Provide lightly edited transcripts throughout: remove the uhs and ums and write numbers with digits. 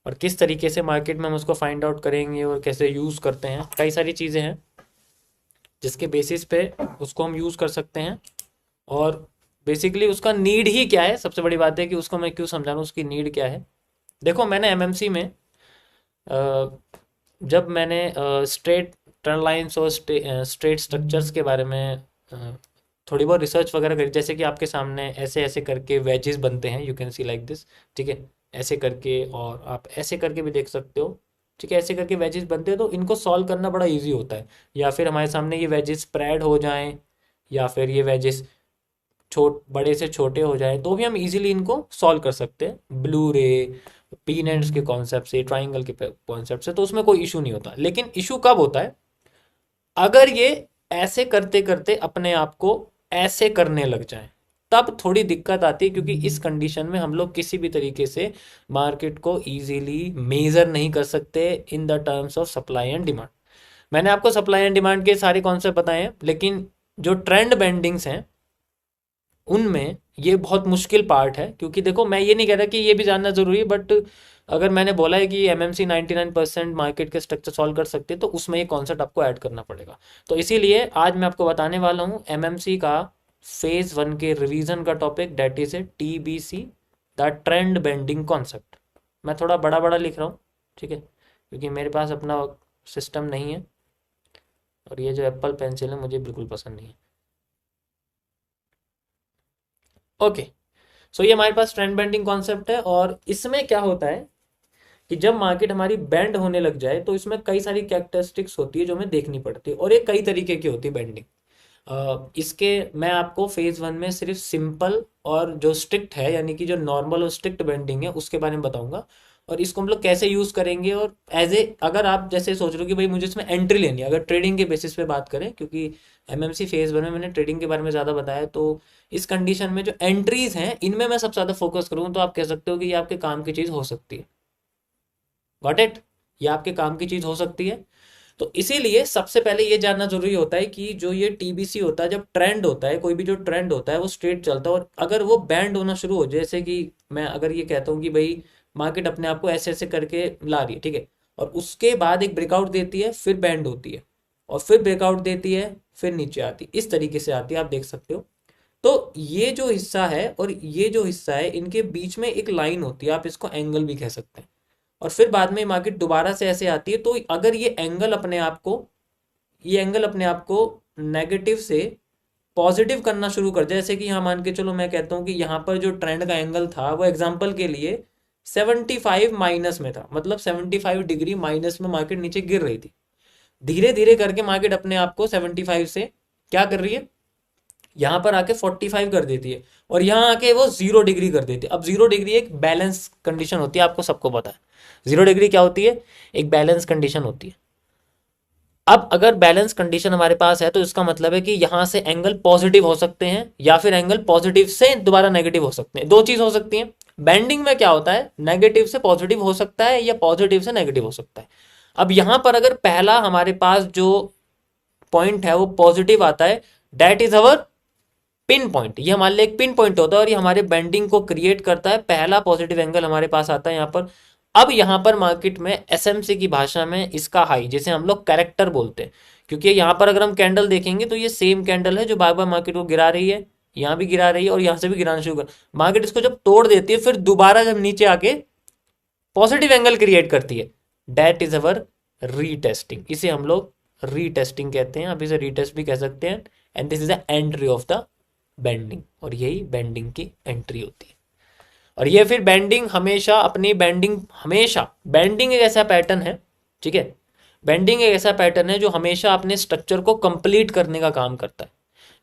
और किस तरीके से मार्केट में हम उसको फाइंड आउट करेंगे और कैसे यूज़ करते हैं, कई सारी चीज़ें हैं जिसके बेसिस पे उसको हम यूज़ कर सकते हैं। और बेसिकली उसका नीड ही क्या है, सबसे बड़ी बात है कि उसको मैं क्यों समझा रहा हूँ, उसकी नीड क्या है। देखो मैंने एमएमसी में जब मैंने स्ट्रेट ट्रेंड लाइंस और स्ट्रेट स्ट्रक्चर्स के बारे में थोड़ी बहुत रिसर्च वगैरह करी, जैसे कि आपके सामने ऐसे ऐसे करके वेजेस बनते हैं, you can see like this, ठीक है, ऐसे करके, और आप ऐसे करके भी देख सकते हो, ठीक है, ऐसे करके वेजेस बनते हैं, तो इनको सॉल्व करना बड़ा इजी होता है। या फिर हमारे सामने ये वेजेस स्प्रेड हो जाएं, या फिर ये वेजेस बड़े से छोटे हो जाएं, तो भी हम इजीली इनको सॉल्व कर सकते हैं ब्लू रे, पीन एंड्स के कॉन्सेप्ट से, ट्राइंगल के कॉन्सेप्ट से, तो उसमें कोई इशू नहीं होता। लेकिन इशू कब होता है, अगर ये ऐसे करते करते अपने आप को ऐसे करने लग जाए, तब थोड़ी दिक्कत आती है, क्योंकि इस कंडीशन में हम लोग किसी भी तरीके से मार्केट को इजीली मेजर नहीं कर सकते in the terms of supply and demand. मैंने आपको सप्लाई एंड डिमांड के सारे कॉन्सेप्ट बताए हैं, लेकिन जो ट्रेंड बेंडिंग्स हैं उनमें ये बहुत मुश्किल पार्ट है। क्योंकि देखो मैं ये नहीं कह रहा कि ये भी जानना जरूरी है, बट अगर मैंने बोला है कि एमएमसी 99% मार्केट के स्ट्रक्चर सॉल्व कर सकती है, तो उसमें ये कॉन्सेप्ट आपको ऐड करना पड़ेगा। तो इसीलिए आज मैं आपको बताने वाला हूँ एमएमसी का फेज 1 के रिवीजन का topic, that is a TBC, the trend bending concept. मैं थोड़ा बड़ा बड़ा लिख रहा हूँ, ठीक है, क्योंकि मेरे पास अपना सिस्टम नहीं है, और ये जो एप्पल पेंसिल है मुझे बिल्कुल पसंद नहीं है। ओके, सो ये हमारे पास ट्रेंड बेंडिंग कॉन्सेप्ट है, और इसमें क्या होता है कि जब मार्केट हमारी बैंड होने लग जाए, तो इसमें कई सारी कैरेक्टरिस्टिक्स होती है जो हमें देखनी पड़ती है, और ये कई तरीके की होती है बेंडिंग। इसके मैं आपको फेज 1 में सिर्फ सिंपल और जो स्ट्रिक्ट है, यानी कि जो नॉर्मल और स्ट्रिक्ट बेंडिंग है, उसके बारे में बताऊंगा, और इसको हम लोग कैसे यूज करेंगे। और एज ए, अगर आप जैसे सोच रहे हो कि भाई मुझे इसमें एंट्री लेनी है, अगर ट्रेडिंग के बेसिस पे बात करें, क्योंकि एमएमसी फेज 1 में मैंने ट्रेडिंग के बारे में ज़्यादा बताया, तो इस कंडीशन में जो एंट्रीज हैं इनमें मैं सबसे ज़्यादा फोकस करूँ, तो आप कह सकते हो कि ये आपके काम की चीज़ हो सकती है। गॉट इट, ये आपके काम की चीज़ हो सकती है। तो इसीलिए सबसे पहले ये जानना जरूरी होता है कि जो ये टीबीसी होता है, जब ट्रेंड होता है, कोई भी जो ट्रेंड होता है वो स्ट्रेट चलता है, और अगर वो बैंड होना शुरू हो, जैसे कि मैं अगर ये कहता हूँ कि भाई मार्केट अपने आप को ऐसे ऐसे करके ला रही है, ठीक है, और उसके बाद एक ब्रेकआउट देती है, फिर बैंड होती है, और फिर ब्रेकआउट देती है, फिर नीचे आती है, इस तरीके से आती है, आप देख सकते हो। तो ये जो हिस्सा है और ये जो हिस्सा है, इनके बीच में एक लाइन होती है, आप इसको एंगल भी कह सकते हैं, और फिर बाद में मार्केट दोबारा से ऐसे आती है। तो अगर ये एंगल अपने आप को नेगेटिव से पॉजिटिव करना शुरू कर जाए, जैसे कि यहाँ मान के चलो मैं कहता हूँ कि यहाँ पर जो ट्रेंड का एंगल था वो एग्जांपल के लिए 75 माइनस में था, मतलब 75 डिग्री माइनस में मार्केट नीचे गिर रही थी। धीरे धीरे करके मार्केट अपने आप को 75 से क्या कर रही है, यहाँ पर आके 45 कर देती है, और यहाँ आके वो 0 डिग्री कर देती है। अब 0 डिग्री एक बैलेंस कंडीशन होती है, आपको सबको पता है 0 डिग्री क्या होती है, एक बैलेंस कंडीशन होती है। अब अगर बैलेंस कंडीशन हमारे पास है, तो इसका मतलब है कि यहां से एंगल पॉजिटिव हो सकते हैं, या फिर एंगल पॉजिटिव से दोबारा नेगेटिव हो सकते हैं, दो चीज हो सकती है। बेंडिंग में क्या होता है, नेगेटिव से पॉजिटिव हो सकता है या पॉजिटिव से नेगेटिव हो सकता है। अब यहां पर अगर पहला हमारे पास जो पॉइंट है वो पॉजिटिव आता है, that is our pin point, ये हमारे लिए एक पिन पॉइंट होता है, और ये हमारे बेंडिंग को क्रिएट करता है। पहला पॉजिटिव एंगल हमारे पास आता है यहाँ पर। अब यहाँ पर मार्केट में एसएमसी की भाषा में इसका हाई, जिसे हम लोग कैरेक्टर बोलते हैं, क्योंकि यहाँ पर अगर हम कैंडल देखेंगे तो ये सेम कैंडल है जो बार बार मार्केट को गिरा रही है, यहाँ भी गिरा रही है और यहाँ से भी गिराना शुरू कर, मार्केट इसको जब तोड़ देती है, फिर दोबारा जब नीचे आके पॉजिटिव एंगल क्रिएट करती है, दैट इज अवर रीटेस्टिंग। इसे हम लोग रीटेस्टिंग कहते हैं, आप इसे रीटेस्ट भी कह सकते हैं। And this is the entry of the bending, और यही बेंडिंग की एंट्री होती है। और ये फिर बेंडिंग हमेशा अपनी बेंडिंग, हमेशा बेंडिंग एक ऐसा पैटर्न है, ठीक है, बेंडिंग एक ऐसा पैटर्न है जो हमेशा अपने स्ट्रक्चर को कंप्लीट करने का काम करता है।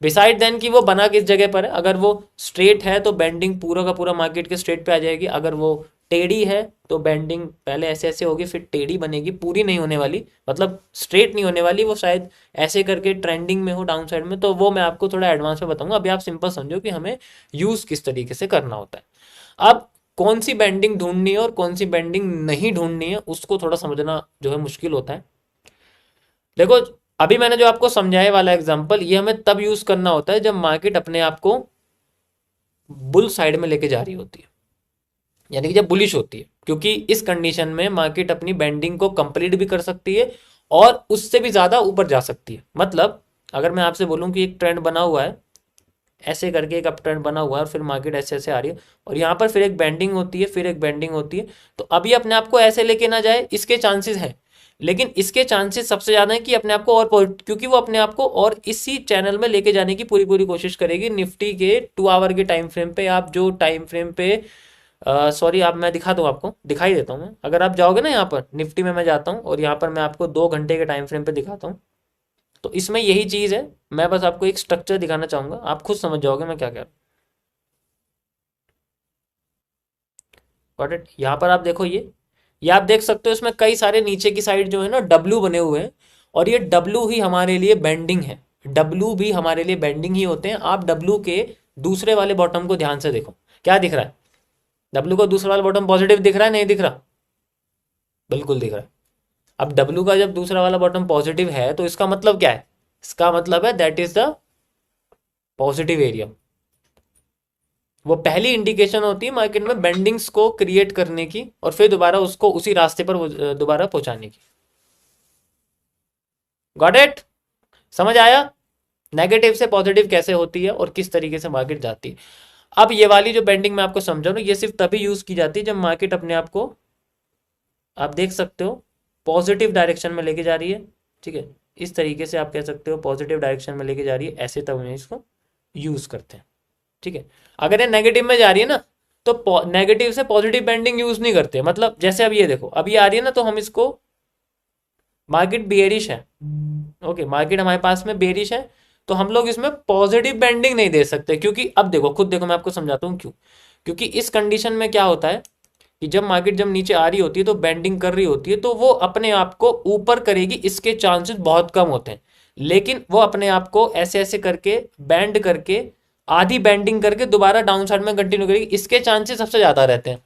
बिसाइड देन कि वो बना किस जगह पर है, अगर वो स्ट्रेट है तो बेंडिंग पूरा का पूरा मार्केट के स्ट्रेट पे आ जाएगी, अगर वो टेढ़ी है तो बेंडिंग पहले ऐसे ऐसे होगी, फिर टेढ़ी बनेगी, पूरी नहीं होने वाली, मतलब स्ट्रेट नहीं होने वाली, वो शायद ऐसे करके ट्रेंडिंग में हो डाउन साइड में। तो वो मैं आपको थोड़ा एडवांस में बताऊंगा, अभी आप सिंपल समझो कि हमें यूज किस तरीके से करना होता है। अब कौन सी बेंडिंग ढूंढनी है और कौन सी बेंडिंग नहीं ढूंढनी है, उसको थोड़ा समझना जो है मुश्किल होता है। देखो, अभी मैंने जो आपको समझाया वाला एग्जांपल, ये हमें तब यूज करना होता है जब मार्केट अपने आप को बुल साइड में लेके जा रही होती है, यानी कि जब बुलिश होती है। क्योंकि इस कंडीशन में मार्केट अपनी बेंडिंग को कंप्लीट भी कर सकती है और उससे भी ज़्यादा ऊपर जा सकती है। मतलब अगर मैं आपसे बोलूँ कि एक ट्रेंड बना हुआ है, ऐसे करके एक अप ट्रेंड बना हुआ है और फिर मार्केट ऐसे ऐसे आ रही है और यहाँ पर फिर एक बेंडिंग होती है, फिर एक बेंडिंग होती है, तो अभी अपने आप को ऐसे लेके ना जाए, इसके चांसेस हैं, लेकिन इसके चांसेस सबसे ज़्यादा है कि अपने आप को और क्योंकि वो अपने आप को और इसी चैनल में लेके जाने की पूरी पूरी कोशिश करेगी। निफ्टी के 2 आवर के टाइम फ्रेम पे, आप जो टाइम फ्रेम पे, सॉरी आप, मैं दिखा दूँ आपको, दिखाई देता हूँ मैं। अगर आप जाओगे ना यहाँ पर निफ्टी में, मैं जाता हूँ और यहाँ पर मैं आपको 2 घंटे के टाइम फ्रेम पे दिखाता हूँ, तो इसमें यही चीज़ है। मैं बस आपको एक स्ट्रक्चर दिखाना चाहूँगा, आप खुद समझ जाओगे मैं क्या कह रहा हूँ। Got it? यहाँ पर आप देखो, ये आप देख सकते हो, इसमें कई सारे नीचे की साइड जो है ना डब्लू बने हुए हैं, और ये डब्लू ही हमारे लिए बेंडिंग है। डब्लू भी हमारे लिए बेंडिंग ही होते हैं। आप डब्लू के दूसरे वाले बॉटम को ध्यान से देखो, क्या दिख रहा है? डब्लू का दूसरा वाला बॉटम पॉजिटिव दिख रहा है, नहीं दिख रहा? बिल्कुल दिख रहा है। अब डब्लू का जब दूसरा वाला बॉटम पॉजिटिव है तो इसका मतलब क्या है? इसका मतलब है that is the positive area. वो पहली इंडिकेशन होती है मार्केट में बेंडिंग्स को क्रिएट करने की और फिर दोबारा उसको उसी रास्ते पर दोबारा पहुंचाने की। Got it? समझ आया नेगेटिव से पॉजिटिव कैसे होती है और किस तरीके से मार्केट जाती है? अब ये वाली जो बेंडिंग मैं आपको समझा रहा हूँ, ये सिर्फ तभी यूज की जाती है जब मार्केट अपने आप को, आप देख सकते हो, पॉजिटिव डायरेक्शन में लेके जा रही है। ठीक है, इस तरीके से आप कह सकते हो पॉजिटिव डायरेक्शन में लेके जा रही है, ऐसे तब हम इसको यूज करते हैं। ठीक है, अगर ये नेगेटिव में जा रही है ना, तो नेगेटिव से पॉजिटिव बेंडिंग यूज नहीं करते। मतलब जैसे अब ये देखो, अब ये आ रही है ना, तो हम इसको, मार्केट बेयरिश है, ओके, मार्केट हमारे पास में बेयरिश है, तो हम लोग इसमें पॉजिटिव बेंडिंग नहीं दे सकते, क्योंकि अब देखो, खुद देखो, मैं आपको समझाता हूँ क्यों। क्योंकि इस कंडीशन में क्या होता है कि जब मार्केट जब नीचे आ रही होती है तो बेंडिंग कर रही होती है, तो वो अपने आप को ऊपर करेगी, इसके चांसेस बहुत कम होते हैं। लेकिन वो अपने आप को ऐसे ऐसे करके बैंड करके, आधी बेंडिंग करके दोबारा डाउन साइड में कंटिन्यू करेगी, इसके चांसेस सबसे ज्यादा रहते हैं।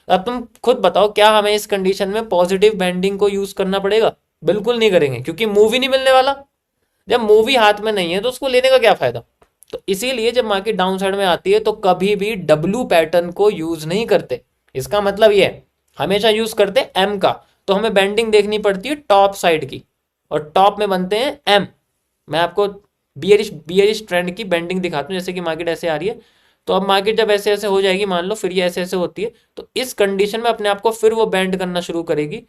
अब तुम खुद बताओ, क्या हमें इस कंडीशन में पॉजिटिव बेंडिंग को यूज करना पड़ेगा? बिल्कुल नहीं करेंगे, क्योंकि मूव ही नहीं मिलने वाला। जब मूवी हाथ में नहीं है तो उसको लेने का क्या फायदा? तो इसीलिए जब मार्केट डाउन साइड में आती है तो कभी भी डब्ल्यू पैटर्न को यूज नहीं करते। इसका मतलब ये है, हमेशा यूज करते एम का। तो हमें बेंडिंग देखनी पड़ती है टॉप साइड की, और टॉप में बनते हैं एम। मैं आपको बियरिश बियरिश ट्रेंड की बेंडिंग दिखाता हूँ। जैसे कि मार्केट ऐसे आ रही है, तो अब मार्केट जब ऐसे ऐसे हो जाएगी, मान लो, फिर ये ऐसे ऐसे होती है, तो इस कंडीशन में अपने आप को फिर वो बेंड करना शुरू करेगी,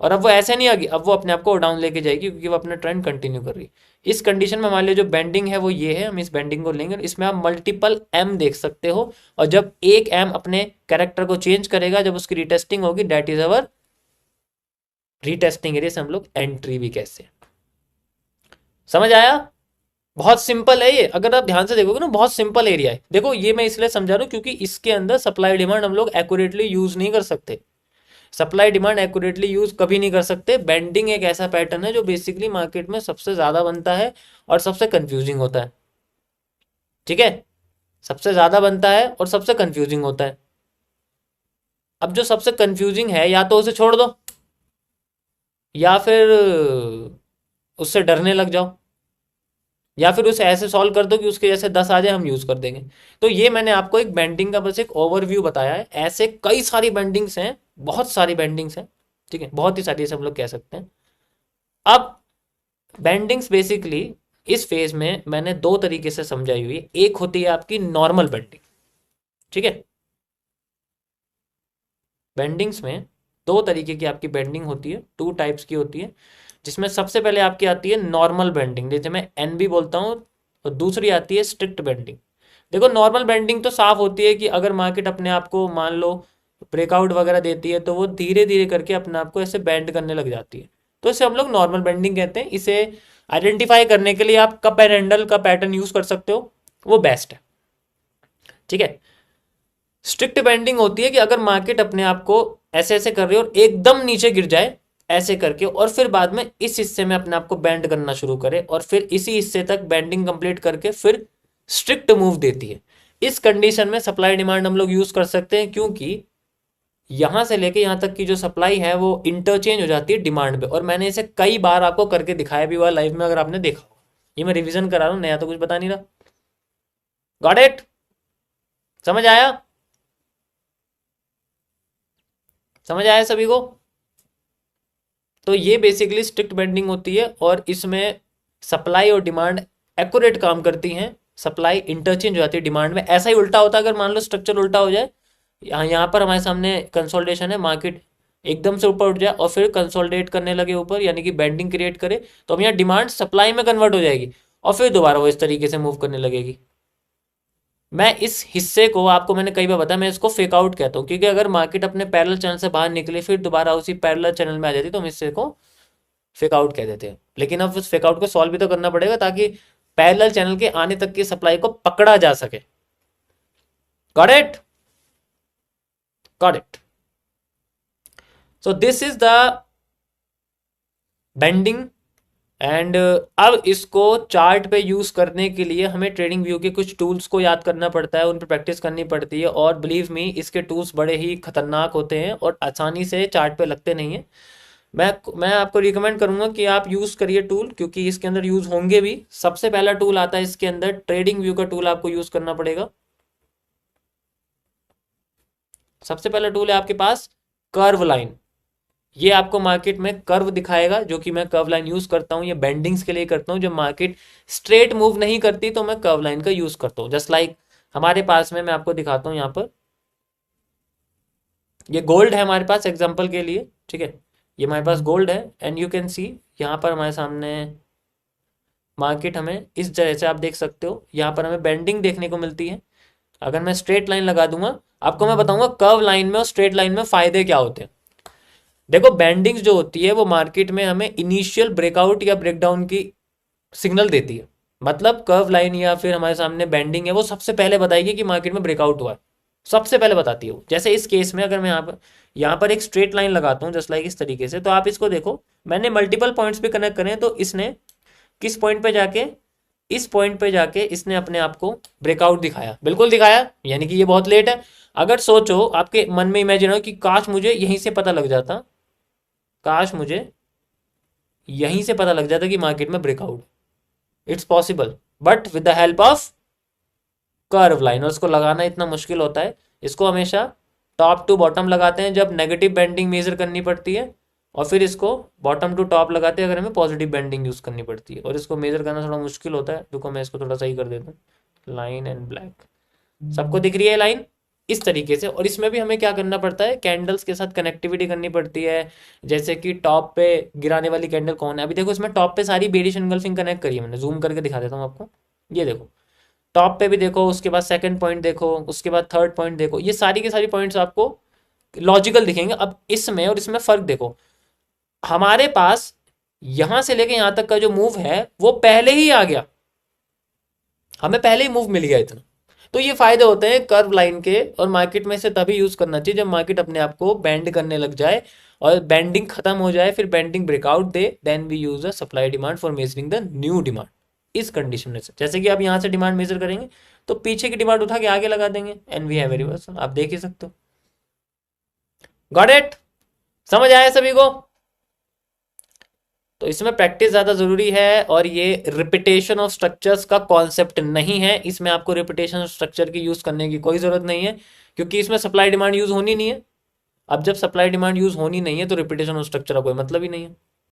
और अब वो ऐसे नहीं आएगी, अब वो अपने आप को डाउन लेके जाएगी, क्योंकि वो अपना ट्रेंड कंटिन्यू कर रही है। इस कंडीशन में हमारे लिए जो बेंडिंग है वो ये है, हम इस बेंडिंग को लेंगे, इसमें आप मल्टीपल एम देख सकते हो, और जब एक एम अपने कैरेक्टर को चेंज करेगा, जब उसकी रिटेस्टिंग होगी, that is our retesting area से हम लोग एंट्री भी कहते हैं। समझ आया? बहुत सिंपल है ये, अगर आप ध्यान से देखोगे ना, बहुत सिंपल एरिया है। देखो, ये मैं इसलिए समझा रहा हूँ क्योंकि इसके अंदर सप्लाई डिमांड हम लोग एक्यूरेटली यूज नहीं कर सकते। सप्लाई डिमांड एक्यूरेटली यूज कभी नहीं कर सकते। बेंडिंग एक ऐसा पैटर्न है जो बेसिकली मार्केट में सबसे ज्यादा बनता है और सबसे कंफ्यूजिंग होता है। ठीक है, सबसे ज्यादा बनता है और सबसे कंफ्यूजिंग होता है। अब जो सबसे कंफ्यूजिंग है, या तो उसे छोड़ दो, या फिर उससे डरने लग जाओ, या फिर उसे ऐसे सॉल्व कर दो कि उसके जैसे 10 आ जाए, हम यूज कर देंगे। तो ये मैंने आपको एक बेंडिंग का बस एक ओवरव्यू बताया है। ऐसे कई सारी बेंडिंग्स हैं, बहुत सारी बेंडिंग्स हैं। ठीक है, बहुत ही सारी सब लोग कह सकते हैं। अब बेंडिंग्स बेसिकली इस फेज में मैंने दो तरीके से समझाई हुई है। एक होती है आपकी नॉर्मल बेंडिंग। ठीक है, बेंडिंग्स में दो तरीके की आपकी बेंडिंग होती है, 2 टाइप्स की होती है, जिसमें सबसे पहले आपकी आती है नॉर्मल बेंडिंग, जैसे मैं एनबी बोलता हूँ, और दूसरी आती है स्ट्रिक्ट बेंडिंग। देखो, नॉर्मल बेंडिंग तो साफ होती है कि अगर मार्केट अपने आप को, मान लो, ब्रेकआउट वगैरह देती है, तो वो धीरे धीरे करके अपने आप को ऐसे बेंड करने लग जाती है, तो इसे हम लोग नॉर्मल बेंडिंग कहते हैं। इसे आइडेंटिफाई करने के लिए आप कप एंड हैंडल का पैटर्न यूज कर सकते हो, वो बेस्ट है। ठीक है, स्ट्रिक्ट बेंडिंग होती है कि अगर मार्केट अपने आप को ऐसे ऐसे कर रही है और एकदम नीचे गिर जाए ऐसे करके, और फिर बाद में इस हिस्से में अपने आप को बेंड करना शुरू करे, और फिर इसी हिस्से तक बेंडिंग कंप्लीट करके फिर स्ट्रिक्ट मूव देती है। इस कंडीशन में सप्लाई डिमांड हम लोग यूज कर सकते हैं, क्योंकि यहां से लेके यहां तक की जो सप्लाई है वो इंटरचेंज हो जाती है डिमांड पे, और मैंने इसे कई बार आपको करके दिखाया भी हुआ लाइव में, अगर आपने देखा हो। ये मैं रिवीजन करा रहा हूं, नया तो कुछ बता नहीं रहा। Got it? समझ आया? समझ आया सभी को? तो ये बेसिकली स्ट्रिक्ट बेंडिंग होती है और इसमें सप्लाई और डिमांड एक्यूरेट काम करती हैं। सप्लाई इंटरचेंज हो जाती है डिमांड में। ऐसा ही उल्टा होता है अगर मान लो स्ट्रक्चर उल्टा हो जाए, यहाँ पर हमारे सामने कंसोलिडेशन है, मार्केट एकदम से ऊपर उठ जाए और फिर कंसोलिडेट करने लगे ऊपर, यानी कि बेंडिंग क्रिएट करे, तो अब यहाँ डिमांड सप्लाई में कन्वर्ट हो जाएगी और फिर दोबारा वो इस तरीके से मूव करने लगेगी। मैं इस हिस्से को आपको मैंने कई बार बताया, मैं इसको फेक आउट कहता हूँ, क्योंकि अगर मार्केट अपने पैरेलल चैनल से बाहर निकले फिर दोबारा उसी पैरेलल चैनल में आ जाती तो हम इससे को फेक आउट कह देते हैं। लेकिन अब उस फेक आउट को सॉल्व भी तो करना पड़ेगा ताकि पैरेलल चैनल के आने तक की सप्लाई को पकड़ा जा सके। Got it? Got it? So this is the bending. And अब इसको चार्ट पे यूज करने के लिए हमें ट्रेडिंग व्यू के कुछ टूल्स को याद करना पड़ता है, उन पर प्रैक्टिस करनी पड़ती है। और बिलीव मी, इसके टूल्स बड़े ही खतरनाक होते हैं और आसानी से चार्ट पे लगते नहीं हैं। मैं आपको रिकमेंड करूंगा कि आप यूज करिए टूल, क्योंकि इसके अंदर यूज होंगे भी। सबसे पहला टूल आता है इसके अंदर, ट्रेडिंग व्यू का टूल आपको यूज करना पड़ेगा। सबसे पहला टूल है आपके पास कर्व लाइन। ये आपको मार्केट में कर्व दिखाएगा, जो कि मैं कर्व लाइन यूज करता हूँ। ये बेंडिंग्स के लिए करता हूँ। जब मार्केट स्ट्रेट मूव नहीं करती तो मैं कर्व लाइन का यूज करता हूँ। जस्ट लाइक हमारे पास में, मैं आपको दिखाता हूँ यहाँ पर, ये गोल्ड है हमारे पास एग्जाम्पल के लिए, ठीक है। ये हमारे पास गोल्ड है एंड यू कैन सी यहाँ पर हमारे सामने मार्केट हमें इस तरह से, आप देख सकते हो यहाँ पर हमें बेंडिंग देखने को मिलती है। अगर मैं स्ट्रेट लाइन लगा दूंगा, आपको मैं बताऊंगा कर्व लाइन में और स्ट्रेट लाइन में फायदे क्या होते हैं। देखो, बैंडिंग्स जो होती है वो मार्केट में हमें इनिशियल ब्रेकआउट या ब्रेकडाउन की सिग्नल देती है। मतलब कर्व लाइन या फिर हमारे सामने बैंडिंग है, वो सबसे पहले बताएगी कि मार्केट में ब्रेकआउट हुआ है, सबसे पहले बताती है वो। जैसे इस केस में अगर मैं यहाँ पर एक स्ट्रेट लाइन लगाता हूँ जस्ट लाइक इस तरीके से, तो आप इसको देखो, मैंने मल्टीपल पॉइंट्स पे कनेक्ट करें, तो इसने किस पॉइंट पे जाके, इस पॉइंट पे जाके इसने अपने आप को ब्रेकआउट दिखाया, बिल्कुल दिखाया, यानी कि ये बहुत लेट है। अगर सोचो, आपके मन में इमेजिन हो कि काश मुझे यहीं से पता लग जाता, काश मुझे यहीं से पता लग जाता कि मार्केट में breakout, it's possible, but with the help of curve line. और उसको लगाना इतना मुश्किल होता है। इसको हमेशा टॉप टू बॉटम लगाते हैं जब नेगेटिव बेंडिंग मेजर करनी पड़ती है, और फिर इसको बॉटम टू टॉप लगाते हैं अगर हमें पॉजिटिव बेंडिंग यूज करनी पड़ती है। और इसको मेजर करना थोड़ा मुश्किल होता है। देखो मैं इसको थोड़ा सही कर देता हूँ, लाइन एंड ब्लैक, सबको दिख रही है लाइन इस तरीके से। और इसमें भी हमें क्या करना पड़ता है, कैंडल्स के साथ कनेक्टिविटी करनी पड़ती है। जैसे कि टॉप पे गिराने वाली कैंडल कौन है, अभी देखो इसमें टॉप पे सारी बेरिश एंगल्फिंग कनेक्ट करी है मैंने, जूम करके दिखा देता हूँ आपको। ये देखो टॉप पे भी देखो, उसके बाद सेकंड पॉइंट देखो, उसके बाद थर्ड पॉइंट देखो, ये सारी की सारी पॉइंट्स आपको लॉजिकल दिखेंगे। अब इसमें और इसमें फर्क देखो, हमारे पास यहां से लेके यहां तक का जो मूव है वो पहले ही आ गया, हमें पहले ही मूव मिल गया इतना। तो ये फायदे होते हैं कर्व लाइन के, और मार्केट में से तभी यूज करना चाहिए जब मार्केट अपने आप को बैंड करने लग जाए और बैंडिंग खत्म हो जाए, फिर बैंडिंग ब्रेकआउट दे, then we use the supply demand for measuring the new demand. इस कंडीशन में से, जैसे कि आप यहां से डिमांड मेजर करेंगे तो पीछे की डिमांड उठा के आगे लगा देंगे, एंड वी हैव रिवर्सल, आप देख ही सकते हो। Got it? समझ आया सभी को? तो इसमें प्रैक्टिस ज़्यादा ज़रूरी है, और ये रिपीटेशन ऑफ स्ट्रक्चर्स का कॉन्सेप्ट नहीं है। इसमें आपको रिपीटेशन ऑफ स्ट्रक्चर की यूज़ करने की कोई ज़रूरत नहीं है, क्योंकि इसमें सप्लाई डिमांड यूज़ होनी नहीं है। अब जब सप्लाई डिमांड यूज़ होनी नहीं है तो रिपीटेशन ऑफ स्ट्रक्चर का कोई मतलब ही नहीं है।